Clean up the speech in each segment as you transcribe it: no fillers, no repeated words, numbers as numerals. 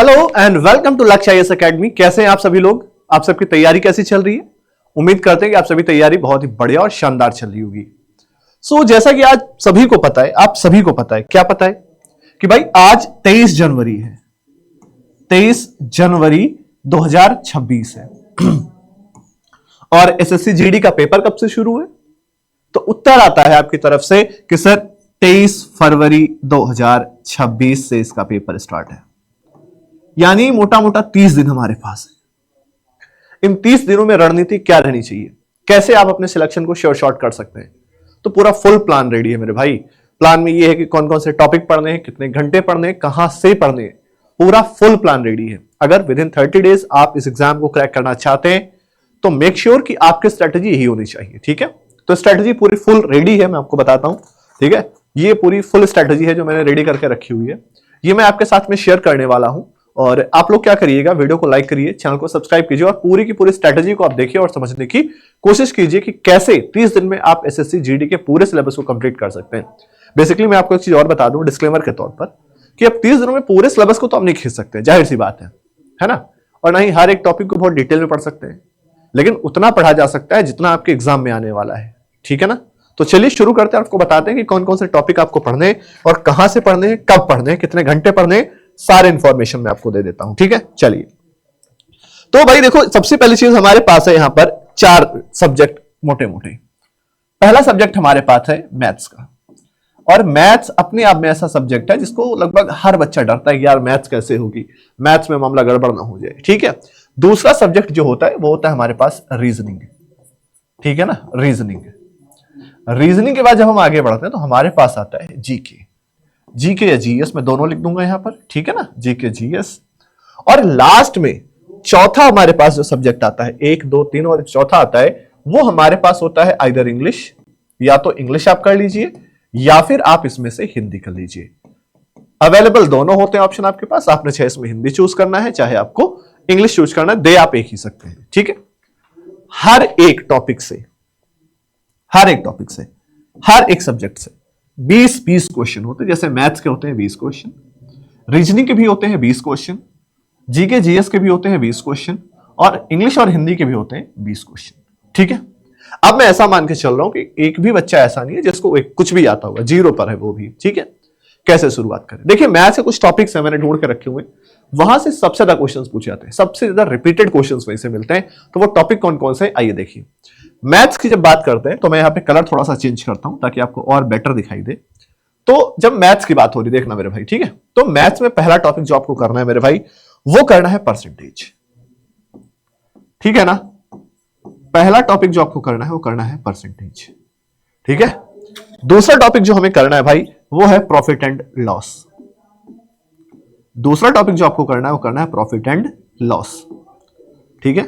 Hello and welcome to लक्ष्य IAS academy. कैसे हैं आप सभी लोग? आप सबकी तैयारी कैसी चल रही है? उम्मीद करते हैं कि आप सभी तैयारी बहुत ही बढ़िया और शानदार चल रही होगी। जैसा कि आज सभी को पता है, आप सभी को पता है, क्या पता है कि भाई आज 23 जनवरी है। 23 जनवरी 2026 है और एसएससी जीडी का पेपर कब से शुरू है? तो उत्तर आता है आपकी तरफ से कि सर 23 फरवरी 2026 से इसका पेपर स्टार्ट है। यानी मोटा मोटा 30 दिन हमारे पास है। इन 30 दिनों में रणनीति क्या रहनी चाहिए, कैसे आप अपने सिलेक्शन को श्योर शॉर्ट कर सकते हैं, तो पूरा फुल प्लान रेडी है मेरे भाई। प्लान में ये है कि कौन कौन से टॉपिक पढ़ने हैं, कितने घंटे पढ़ने हैं, कहां से पढ़ने हैं, पूरा फुल प्लान रेडी है। अगर विद इन 30 डेज आप इस एग्जाम को क्रैक करना चाहते हैं तो मेक श्योर कि आपकी स्ट्रेटेजी यही होनी चाहिए। ठीक है, तो स्ट्रेटेजी पूरी फुल रेडी है, मैं आपको बताता हूं। ठीक है, ये पूरी फुल स्ट्रेटेजी है जो मैंने रेडी करके रखी हुई है, ये मैं आपके साथ में शेयर करने वाला हूं। और आप लोग क्या करिएगा, वीडियो को लाइक करिए, चैनल को सब्सक्राइब कीजिए और पूरी की पूरी स्ट्रेटेजी को आप देखिए और समझने की कोशिश कीजिए कि कैसे 30 दिन में आप एसएससी जीडी के पूरे सिलेबस को कंप्लीट कर सकते हैं। बेसिकली मैं आपको एक चीज और बता दूं डिस्क्लेमर के तौर पर कि अब 30 दिनों में पूरे सिलेबस को तो आप नहीं खींच सकते, जाहिर सी बात है ना। और ना ही हर एक टॉपिक को बहुत डिटेल में पढ़ सकते हैं, लेकिन उतना पढ़ा जा सकता है जितना आपके एग्जाम में आने वाला है। ठीक है ना, तो चलिए शुरू करते हैं। आपको बताते हैं कि कौन कौन से टॉपिक आपको पढ़ने हैं और कहां से पढ़ने हैं, कब पढ़ने हैं, कितने घंटे पढ़ने हैं, सारे इंफॉर्मेशन मैं आपको दे देता हूं। ठीक है, चलिए। तो भाई देखो, सबसे पहली चीज हमारे पास है यहां पर 4 सब्जेक्ट मोटे मोटे। पहला सब्जेक्ट हमारे पास है मैथ्स का, और मैथ्स अपने आप में ऐसा सब्जेक्ट है जिसको लगभग हर बच्चा डरता है कि यार मैथ्स कैसे होगी, मैथ्स में मामला गड़बड़ ना हो जाए। ठीक है, दूसरा सब्जेक्ट जो होता है वो होता है हमारे पास रीजनिंग। ठीक है ना, रीजनिंग के बाद जब हम आगे बढ़ते हैं तो हमारे पास आता है जीके या जीएस, मैं दोनों लिख दूंगा यहां पर। ठीक है ना, जीके जीएस। और लास्ट में चौथा हमारे पास जो सब्जेक्ट आता है, 1 2 3 और चौथा आता है, वो हमारे पास होता है आइदर इंग्लिश, या तो इंग्लिश आप कर लीजिए या फिर आप इसमें से हिंदी कर लीजिए। अवेलेबल दोनों होते हैं ऑप्शन आपके पास, आपने चाहे इसमें हिंदी चूज करना है चाहे आपको इंग्लिश चूज करना है, दे आप एक ही सकते हैं। ठीक है, हर एक टॉपिक से, हर एक सब्जेक्ट से 20 क्वेश्चन होते हैं। जैसे मैथ्स के होते हैं 20 क्वेश्चन, रीजनिंग के भी होते हैं 20 क्वेश्चन, जीके जीएस के भी होते हैं 20 क्वेश्चन, और इंग्लिश और हिंदी के भी होते हैं 20 क्वेश्चन। ठीक है, अब मैं ऐसा मान के चल रहा हूं कि एक भी बच्चा ऐसा नहीं है जिसको कुछ भी आता होगा, जीरो पर है वो भी। ठीक है, कैसे शुरुआत करें? देखिए, मैथ्स के कुछ टॉपिक्स है मैंने ढूंढ के रखे हुए, वहां से सबसे ज्यादा क्वेश्चंस पूछे जाते हैं, सबसे ज्यादा रिपीटेड क्वेश्चंस वहीं से मिलते हैं। तो वो टॉपिक कौन कौन से, आइए देखिए। मैथ्स की जब बात करते हैं तो मैं यहां पे कलर थोड़ा सा चेंज करता हूं ताकि आपको और बेटर दिखाई दे। तो जब मैथ्स की बात हो रही, देखना मेरे भाई। ठीक है, तो मैथ्स में पहला टॉपिक जो आपको करना है मेरे भाई, वो करना है परसेंटेज। ठीक है ना, पहला टॉपिक जो आपको करना है वो करना है परसेंटेज। ठीक है, दूसरा टॉपिक जो हमें करना है भाई वो है प्रॉफिट एंड लॉस। दूसरा टॉपिक जो आपको करना है वो करना है प्रॉफिट एंड लॉस। ठीक है,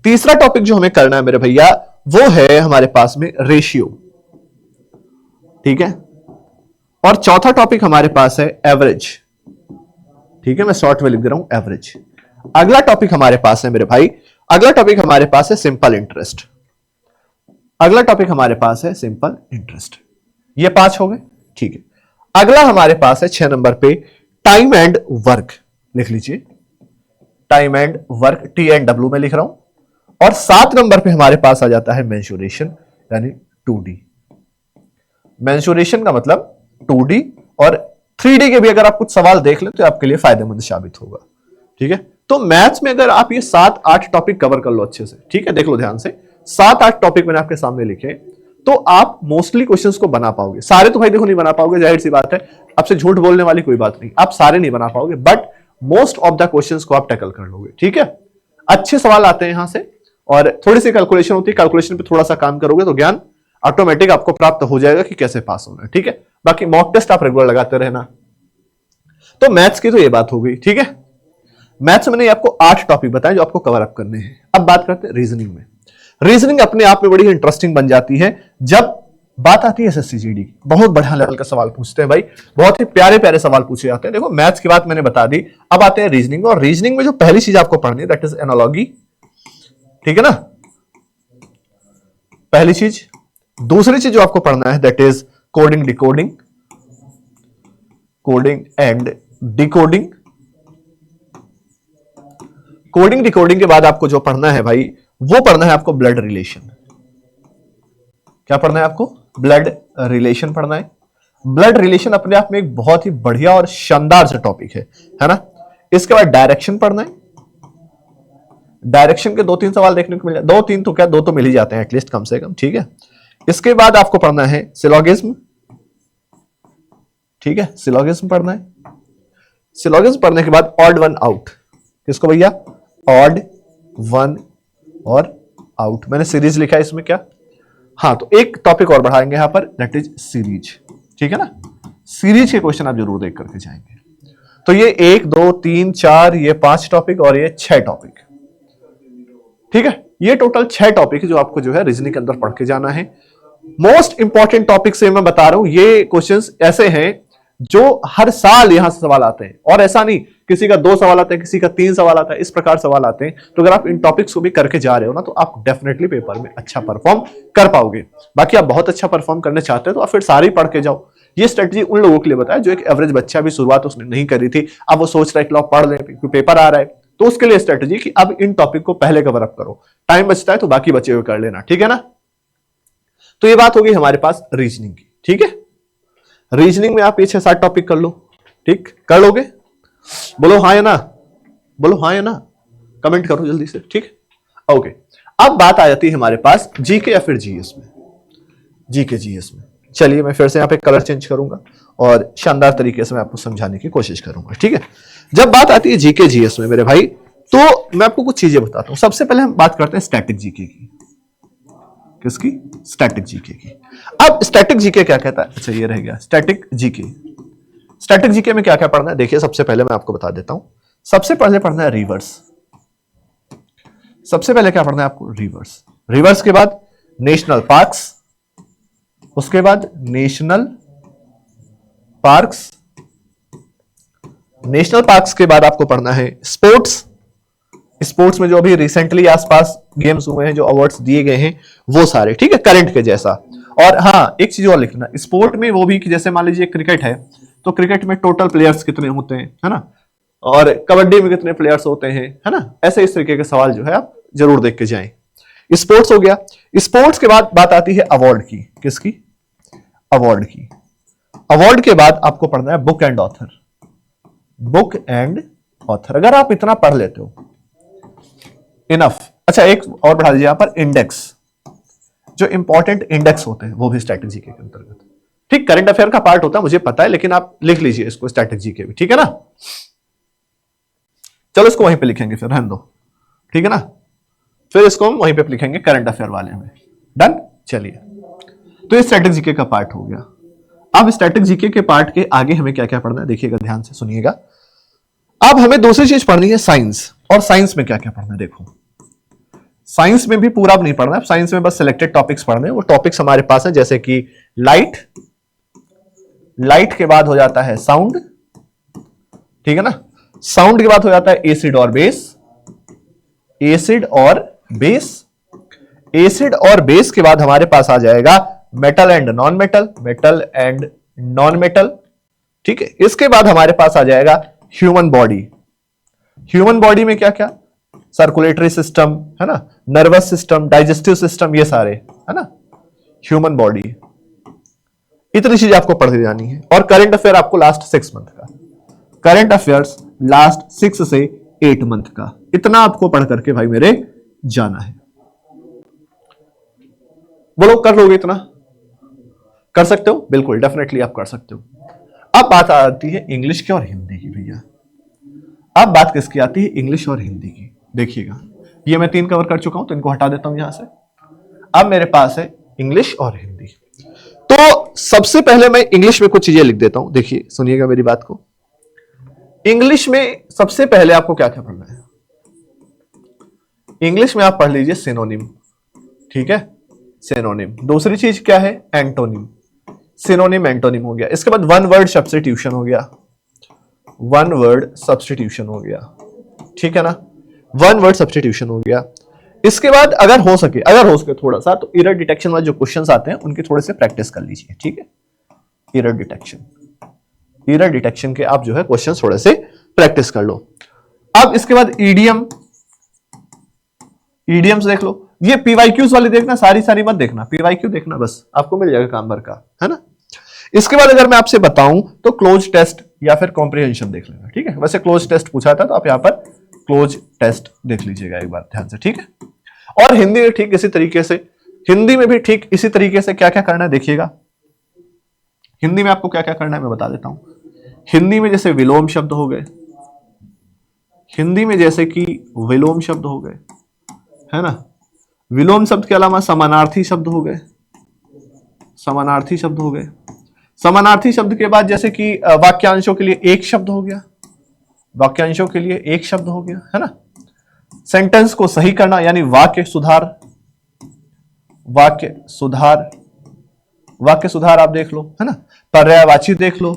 तीसरा टॉपिक जो हमें करना है मेरे भैया वो है हमारे पास में रेशियो। ठीक है, और चौथा टॉपिक हमारे पास है एवरेज। ठीक है, मैं शॉर्ट में लिख दे रहा हूं एवरेज। अगला टॉपिक हमारे पास है मेरे भाई, अगला टॉपिक हमारे पास है सिंपल इंटरेस्ट। अगला टॉपिक हमारे पास है सिंपल इंटरेस्ट। ये 5 हो गए। ठीक है, अगला हमारे पास है 6 नंबर पे टाइम एंड वर्क। लिख लीजिए, टाइम एंड वर्क, TNW में लिख रहा हूं। और 7 नंबर पे हमारे पास आ जाता है मेंसुरेशन, यानी 2D। मेंसुरेशन का मतलब 2D, और 3D के भी अगर आप कुछ सवाल देख लें तो आपके लिए फायदेमंद साबित होगा। ठीक है, तो मैथ्स में अगर आप ये 7-8 टॉपिक कवर कर लो अच्छे से, ठीक है, देख लो ध्यान से, 7-8 टॉपिक मैंने आपके सामने लिखे, तो आप मोस्टली क्वेश्चंस को बना पाओगे। सारे तो भाई देखो नहीं बना पाओगे, जाहिर सी बात है, आपसे झूठ बोलने वाली कोई बात नहीं, आप सारे नहीं बना पाओगे, but most of the questions को आप टैकल कर लोगे। ठीक है, अच्छे सवाल आते हैं यहां से, और थोड़ी सी कैलकुलेशन होती है, कैलकुलेशन पे थोड़ा सा काम करोगे तो ज्ञान ऑटोमेटिक आपको प्राप्त हो जाएगा कि कैसे पास होना है। ठीक है, बाकी मॉक टेस्ट आप रेगुलर लगाते रहना। तो मैथ्स की तो ये बात हो गई। ठीक है, मैथ्स में आपको 8 टॉपिक बताए जो आपको कवर अप करने हैं। अब बात करते हैं रीजनिंग में। रीजनिंग अपने आप में बड़ी इंटरेस्टिंग बन जाती है जब बात आती है एसएससी जीडी की। बहुत बढ़िया लेवल का सवाल पूछते हैं भाई, बहुत ही प्यारे प्यारे सवाल पूछे जाते हैं। देखो, मैथ्स की बात मैंने बता दी, अब आते हैं रीजनिंग, और रीजनिंग में जो पहली चीज आपको पढ़नी है दैट इज एनालॉजी। ठीक है ना, पहली चीज। दूसरी चीज जो आपको पढ़ना है that is coding decoding, coding and decoding. Coding decoding के बाद आपको जो पढ़ना है भाई, वो पढ़ना है आपको ब्लड रिलेशन। क्या पढ़ना है आपको? ब्लड रिलेशन पढ़ना है। ब्लड रिलेशन अपने आप में एक बहुत ही बढ़िया और शानदार सा टॉपिक है ना। इसके बाद डायरेक्शन पढ़ना है। डायरेक्शन के 2-3 सवाल देखने को मिल जाए, 2-3 तो क्या, 2 तो मिल ही जाते हैं एटलीस्ट, कम से कम, ठीक है। इसके बाद आपको पढ़ना है सिलोगिज्म, ठीक है, सिलोगिज्म पढ़ना है। सिलोगिज्म पढ़ने के बाद ऑड वन आउट। किसको भैया? ऑड वन और आउट। मैंने सीरीज लिखा है इसमें, क्या? हाँ, तो एक टॉपिक और बढ़ाएंगे यहां पर, दैट इज सीरीज, ठीक है ना। सीरीज के क्वेश्चन आप जरूर देख करके जाएंगे। तो ये 1 2 3 4, ये 5 टॉपिक और ये 6 टॉपिक, ठीक है। ये टोटल 6 टॉपिक जो आपको जो है रीजनिंग के अंदर पढ़ के जाना है। मोस्ट इंपॉर्टेंट टॉपिक से मैं बता रहा हूं, ये क्वेश्चंस ऐसे हैं जो हर साल यहां से सवाल आते हैं, और ऐसा नहीं किसी का 2 सवाल आता है, किसी का 3 सवाल आता है, इस प्रकार सवाल आते हैं। तो अगर आप इन टॉपिक्स को भी करके जा रहे हो ना, तो आप डेफिनेटली पेपर में अच्छा परफॉर्म कर पाओगे। बाकी आप बहुत अच्छा परफॉर्म करने चाहते हो तो आप फिर सारे पढ़ के जाओ। ये स्ट्रेटजी उन लोगों के लिए बताया जो एक एवरेज बच्चा भी शुरुआत उसने नहीं करी थी, अब वो सोच रहा है कि लो पढ़ ले, पेपर आ रहा है, तो उसके लिए स्ट्रेटजी कि अब इन टॉपिक को पहले कवर अप करो, टाइम बचता है तो बाकी बचे हुए कर लेना, ठीक है ना। तो ये बात होगी हमारे पास रीजनिंग की, ठीक है। रीजनिंग में आप ये 6-7 टॉपिक कर लो, ठीक, कर लोगे? बोलो हाँ या ना, बोलो हाँ या ना, कमेंट करो जल्दी से, ठीक है। ओके, अब बात आ जाती है हमारे पास जीके या फिर जीएस में। जीके जीएस में चलिए मैं फिर से यहां पे कलर चेंज करूंगा और शानदार तरीके से मैं आपको समझाने की कोशिश करूंगा, ठीक है। जब बात आती है जीके जीएस में मेरे भाई, तो मैं आपको कुछ चीजें बताता हूं। सबसे पहले हम बात करते हैं स्टैटिक जीके की। किसकी? स्टैटिक जीके की। अब स्टैटिक जीके क्या कहता है? अच्छा ये रह गया स्टैटिक जीके। स्टैटिक जीके में क्या क्या पढ़ना है देखिए, सबसे पहले मैं आपको बता देता हूं। सबसे पहले पढ़ना है रिवर्स। सबसे पहले क्या पढ़ना है आपको? रिवर्स। रिवर्स के बाद नेशनल पार्क्स, उसके बाद नेशनल पार्क्स। नेशनल पार्क्स के बाद आपको पढ़ना है स्पोर्ट्स। स्पोर्ट्स में जो अभी रिसेंटली आसपास गेम्स हुए हैं, जो अवार्ड्स दिए गए हैं, वो सारे, ठीक है, करंट के जैसा। और हाँ, एक चीज और लिखना स्पोर्ट में, वो भी कि जैसे मान लीजिए क्रिकेट है, तो क्रिकेट में टोटल प्लेयर्स कितने होते हैं, है ना, और कबड्डी में कितने प्लेयर्स होते हैं, है ना, ऐसे इस तरीके के सवाल जो है आप जरूर देख के जाएं। स्पोर्ट्स हो गया। स्पोर्ट्स के बाद बात आती है अवार्ड की। किसकी? अवार्ड की। अवार्ड के बाद आपको पढ़ना है book and author. Book and author अगर आप इतना पढ़ लेते हो, इनफ। अच्छा एक और बढ़ा दीजिए यहां पर, इंडेक्स। जो इंपॉर्टेंट इंडेक्स होते हैं वो भी स्टैटिक जीके के अंतर्गत, ठीक, करंट अफेयर का पार्ट होता है मुझे पता है, लेकिन आप लिख लीजिए इसको स्टैटिक जीके भी, ठीक है ना। चलो इसको वहीं पे लिखेंगे, फिर रहने दो, ठीक है ना। फिर इसको हम वहीं पे लिखेंगे करंट अफेयर वाले में। डन। चलिए, तो ये स्टैटिक जीके का पार्ट हो गया। अब स्टैटिक जीके के पार्ट के आगे हमें क्या क्या पढ़ना है देखिएगा, ध्यान से सुनिएगा। अब हमें दूसरी चीज पढ़नी है साइंस। और साइंस में क्या क्या पढ़ना है देखो। साइंस में भी पूरा नहीं पढ़ना है, साइंस में बस सिलेक्टेड टॉपिक्स पढ़ने हैं। वो टॉपिक्स हमारे पास है जैसे कि लाइट। लाइट के बाद हो जाता है साउंड, ठीक है ना। साउंड के बाद हो जाता है एसिड और बेस। एसिड और बेस। एसिड और बेस के बाद हमारे पास आ जाएगा metal and non metal. Metal and non metal, ठीक है। इसके बाद हमारे पास आ जाएगा ह्यूमन बॉडी। ह्यूमन बॉडी में क्या क्या? सर्कुलेटरी सिस्टम, है ना, नर्वस सिस्टम, डाइजेस्टिव सिस्टम, ये सारे, है ना, ह्यूमन बॉडी। इतनी चीज आपको पढ़ जानी है। और करंट अफेयर आपको लास्ट 6 मंथ का, करंट अफेयर्स लास्ट 6 से 8 मंथ का, इतना आपको पढ़ करके भाई मेरे जाना है। बोलो कर लोगे इतना? कर सकते हो? बिल्कुल, डेफिनेटली आप कर सकते हो। अब बात आती है इंग्लिश की और हिंदी की भैया। अब बात किसकी आती है? इंग्लिश और हिंदी की। देखिएगा, ये मैं 3 कवर कर चुका हूं, तो इनको हटा देता हूं यहां से। अब मेरे पास है इंग्लिश और हिंदी। तो सबसे पहले मैं इंग्लिश में कुछ चीजें लिख देता हूं, देखिए सुनिएगा मेरी बात को। इंग्लिश में सबसे पहले आपको क्या क्या पढ़ना है? इंग्लिश में आप पढ़ लीजिए सिनोनिम, ठीक है, सिनोनिम। दूसरी चीज क्या है? एंटोनिम। सिनोनिम एंटोनिम हो गया। इसके बाद वन वर्ड सब्स्टिट्यूशन हो गया। वन वर्ड सब्स्टिट्यूशन हो गया, ठीक है ना, वन वर्ड सब्स्टिट्यूशन हो गया। इसके बाद अगर हो सके थोड़ा सा, तो एरर डिटेक्शन वाले जो क्वेश्चंस आते हैं उनकी थोड़े से प्रैक्टिस कर लीजिए, ठीक है। एरर डिटेक्शन के आप जो है क्वेश्चंस थोड़े से प्रैक्टिस कर लो। अब इसके बाद ईडियम, ईडियम्स देख लो, ये पीवाईक्यूज वाली देखना, सारी मत देखना, पीवाईक्यू देखना बस, आपको मिल जाएगा काम भर का, है ना। इसके बाद अगर मैं आपसे बताऊं तो क्लोज टेस्ट या फिर कॉम्प्रिहेंशन देख लेना, ठीक है। वैसे क्लोज टेस्ट पूछा था तो आप यहां पर क्लोज टेस्ट देख लीजिएगा एक बार ध्यान से, ठीक है। और हिंदी में ठीक इसी तरीके से, हिंदी में भी ठीक इसी तरीके से क्या क्या करना है देखिएगा। हिंदी में आपको क्या क्या करना है मैं बता देता हूं। हिंदी में जैसे विलोम शब्द हो गए, हिंदी में जैसे कि विलोम शब्द हो गए, है ना। विलोम शब्द के अलावा समानार्थी शब्द हो गए, समानार्थी शब्द हो गए। समानार्थी शब्द के बाद जैसे कि वाक्यांशों के लिए एक शब्द हो गया, वाक्यांशों के लिए एक शब्द हो गया, है ना। सेंटेंस को सही करना यानी वाक्य सुधार, वाक्य सुधार, वाक्य सुधार आप देख लो, है ना। पर्यायवाची देख लो,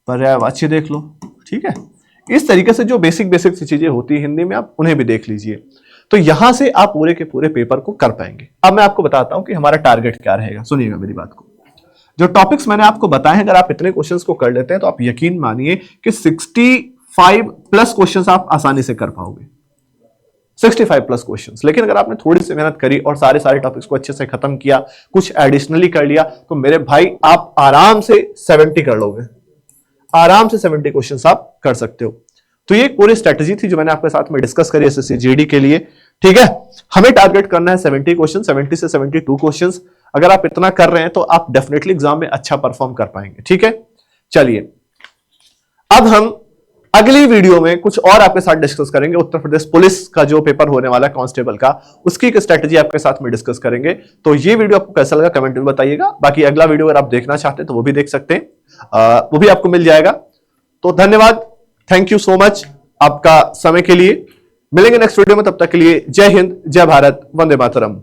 पर्यायवाची देख लो, ठीक है। इस तरीके से जो बेसिक बेसिक सी चीजें होती है हिंदी में आप उन्हें भी देख लीजिए, तो यहां से आप पूरे के पूरे पेपर को कर पाएंगे। अब मैं आपको बताता हूं कि हमारा टारगेट क्या रहेगा, सुनिएगा मेरी बात को। जो टॉपिक्स मैंने आपको बताए हैं, अगर आप इतने क्वेश्चंस को कर लेते हैं तो आप यकीन मानिए कि 65 प्लस क्वेश्चंस आप आसानी से कर पाओगे, 65 प्लस क्वेश्चंस। लेकिन अगर आपने थोड़ी सी मेहनत करी और सारे टॉपिक्स को अच्छे से खत्म किया, कुछ एडिशनली कर लिया, तो मेरे भाई आप आराम से 70 कर लोगे, आराम से 70 क्वेश्चंस आप कर सकते हो। तो ये एक पूरी स्ट्रेटजी थी जो मैंने आपके साथ में डिस्कस करी एसएससी जीडी के लिए, ठीक है। हमें टारगेट करना है 70 क्वेश्चन, 70 से 72 क्वेश्चंस। अगर आप इतना कर रहे हैं तो आप डेफिनेटली एग्जाम में अच्छा परफॉर्म कर पाएंगे, ठीक है। चलिए अब हम अगली वीडियो में कुछ और आपके साथ डिस्कस करेंगे। उत्तर प्रदेश पुलिस का जो पेपर होने वाला है कांस्टेबल का, उसकी एक स्ट्रेटजी आपके साथ में डिस्कस करेंगे। तो ये वीडियो आपको कैसा लगा कमेंट में बताइएगा। बाकी अगला वीडियो अगर आप देखना चाहते हैं तो वो भी देख सकते हैं, वो भी आपको मिल जाएगा। तो धन्यवाद, थैंक यू सो मच आपका समय के लिए। मिलेंगे नेक्स्ट वीडियो में, तब तक के लिए जय हिंद, जय भारत, वंदे मातरम।